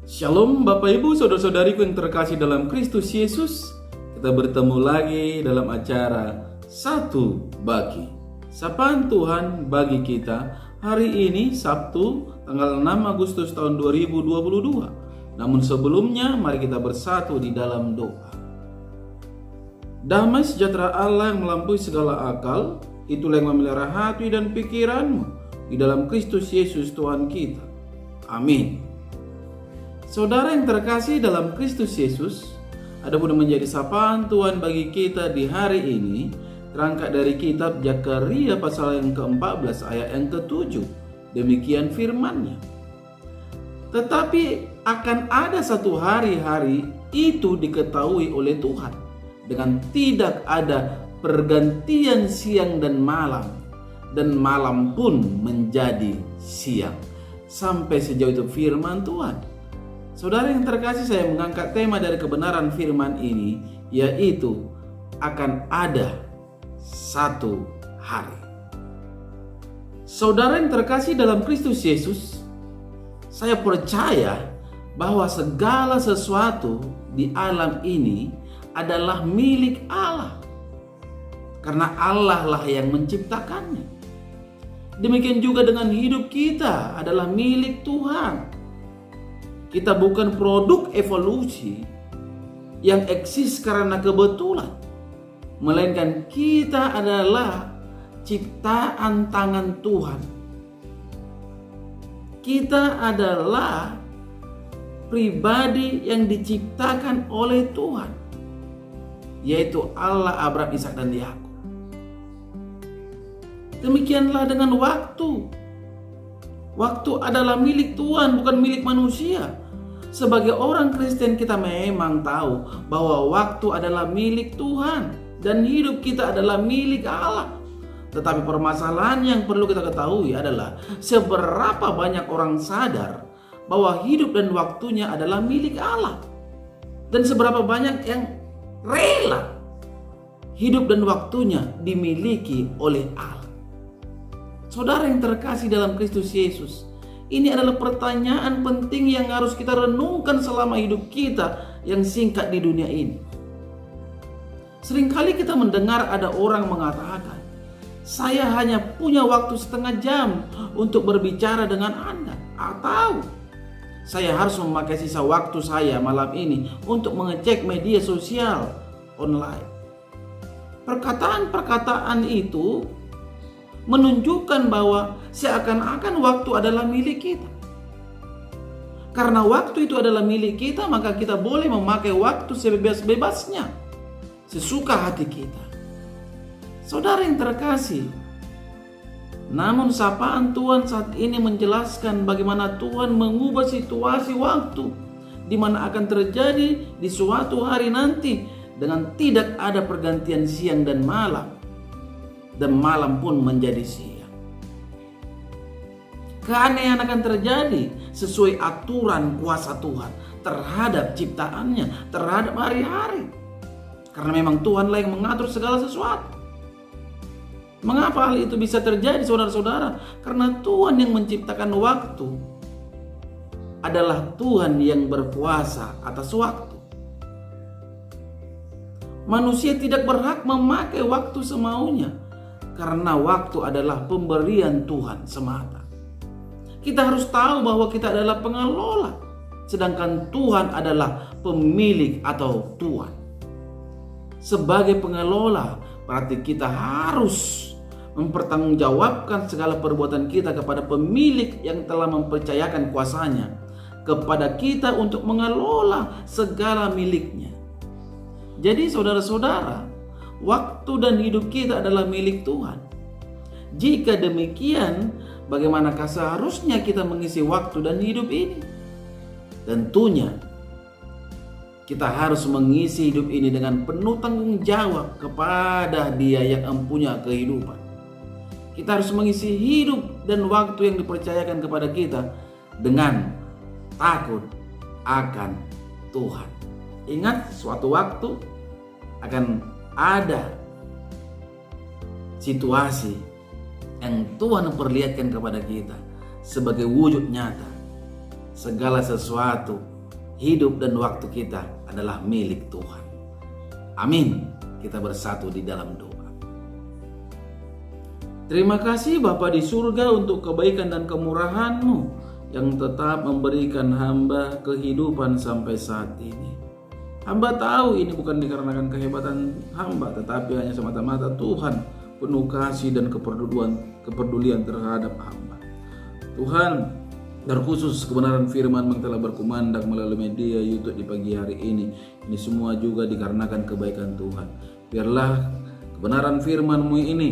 Shalom Bapak Ibu Saudara-saudariku yang terkasih dalam Kristus Yesus. Kita bertemu lagi dalam acara Satu Bagi. Sapaan Tuhan bagi kita hari ini Sabtu tanggal 6 Agustus tahun 2022. Namun sebelumnya mari kita bersatu di dalam doa. Damai sejahtera Allah yang melampaui segala akal, itulah yang memelihara hati dan pikiranmu di dalam Kristus Yesus Tuhan kita. Amin. Saudara yang terkasih dalam Kristus Yesus, adapun menjadi sapaan Tuhan bagi kita di hari ini terangkat dari kitab Zakaria pasal yang ke-14 ayat yang ke-7. Demikian firman-Nya. Tetapi akan ada satu hari-hari itu diketahui oleh Tuhan dengan tidak ada pergantian siang dan malam pun menjadi siang. Sampai sejauh itu firman Tuhan. Saudara yang terkasih, saya mengangkat tema dari kebenaran firman ini, yaitu akan ada satu hari. Saudara yang terkasih dalam Kristus Yesus, saya percaya bahwa segala sesuatu di alam ini adalah milik Allah. Karena Allah lah yang menciptakannya. Demikian juga dengan hidup kita adalah milik Tuhan. Kita bukan produk evolusi yang eksis karena kebetulan, melainkan kita adalah ciptaan tangan Tuhan. Kita adalah pribadi yang diciptakan oleh Tuhan, yaitu Allah Abraham, Ishak dan Yakub. Demikianlah dengan waktu. Waktu adalah milik Tuhan, bukan milik manusia. Sebagai orang Kristen kita memang tahu bahwa waktu adalah milik Tuhan dan hidup kita adalah milik Allah. Tetapi permasalahan yang perlu kita ketahui adalah seberapa banyak orang sadar bahwa hidup dan waktunya adalah milik Allah. Dan seberapa banyak yang rela hidup dan waktunya dimiliki oleh Allah. Saudara yang terkasih dalam Kristus Yesus, ini adalah pertanyaan penting yang harus kita renungkan selama hidup kita yang singkat di dunia ini. Seringkali kita mendengar ada orang mengatakan, saya hanya punya waktu setengah jam untuk berbicara dengan Anda. Atau, saya harus memakai sisa waktu saya malam ini untuk mengecek media sosial online. Perkataan-perkataan itu menunjukkan bahwa seakan-akan waktu adalah milik kita. Karena waktu itu adalah milik kita, maka kita boleh memakai waktu sebebas-bebasnya, sesuka hati kita. Saudara yang terkasih, namun sapaan Tuhan saat ini menjelaskan bagaimana Tuhan mengubah situasi waktu di mana akan terjadi di suatu hari nanti dengan tidak ada pergantian siang dan malam. Dan malam pun menjadi siang. Keanehan akan terjadi sesuai aturan kuasa Tuhan terhadap ciptaannya, terhadap hari-hari. Karena memang Tuhanlah yang mengatur segala sesuatu. Mengapa hal itu bisa terjadi, saudara-saudara? Karena Tuhan yang menciptakan waktu adalah Tuhan yang berkuasa atas waktu. Manusia tidak berhak memakai waktu semaunya. Karena waktu adalah pemberian Tuhan semata. Kita harus tahu bahwa kita adalah pengelola, sedangkan Tuhan adalah pemilik atau tuan. Sebagai pengelola, berarti kita harus mempertanggungjawabkan segala perbuatan kita kepada pemilik yang telah mempercayakan kuasanya kepada kita untuk mengelola segala miliknya. Jadi saudara-saudara, waktu dan hidup kita adalah milik Tuhan. Jika demikian, bagaimanakah seharusnya kita mengisi waktu dan hidup ini? Tentunya kita harus mengisi hidup ini dengan penuh tanggung jawab kepada Dia yang mempunyai kehidupan. Kita harus mengisi hidup dan waktu yang dipercayakan kepada kita dengan takut akan Tuhan. Ingat, suatu waktu akan ada situasi yang Tuhan perlihatkan kepada kita sebagai wujud nyata. Segala sesuatu hidup dan waktu kita adalah milik Tuhan. Amin. Kita bersatu di dalam doa. Terima kasih Bapa di surga untuk kebaikan dan kemurahan-Mu yang tetap memberikan hamba kehidupan sampai saat ini. Hamba tahu ini bukan dikarenakan kehebatan hamba, tetapi hanya semata-mata Tuhan penuh kasih dan kepedulian terhadap hamba. Tuhan, terkhusus kebenaran firman yang telah berkumandang melalui media YouTube di pagi hari ini semua juga dikarenakan kebaikan Tuhan. Biarlah kebenaran firman-Mu ini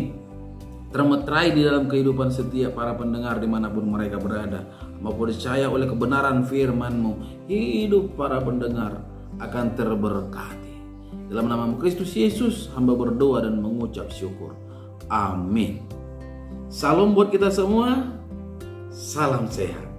termeterai di dalam kehidupan setiap para pendengar dimanapun mereka berada. Hamba percaya oleh kebenaran firman-Mu, hidup para pendengar akan terberkati. Dalam nama Kristus Yesus, hamba berdoa dan mengucap syukur. Amin. Salam buat kita semua. Salam sehat.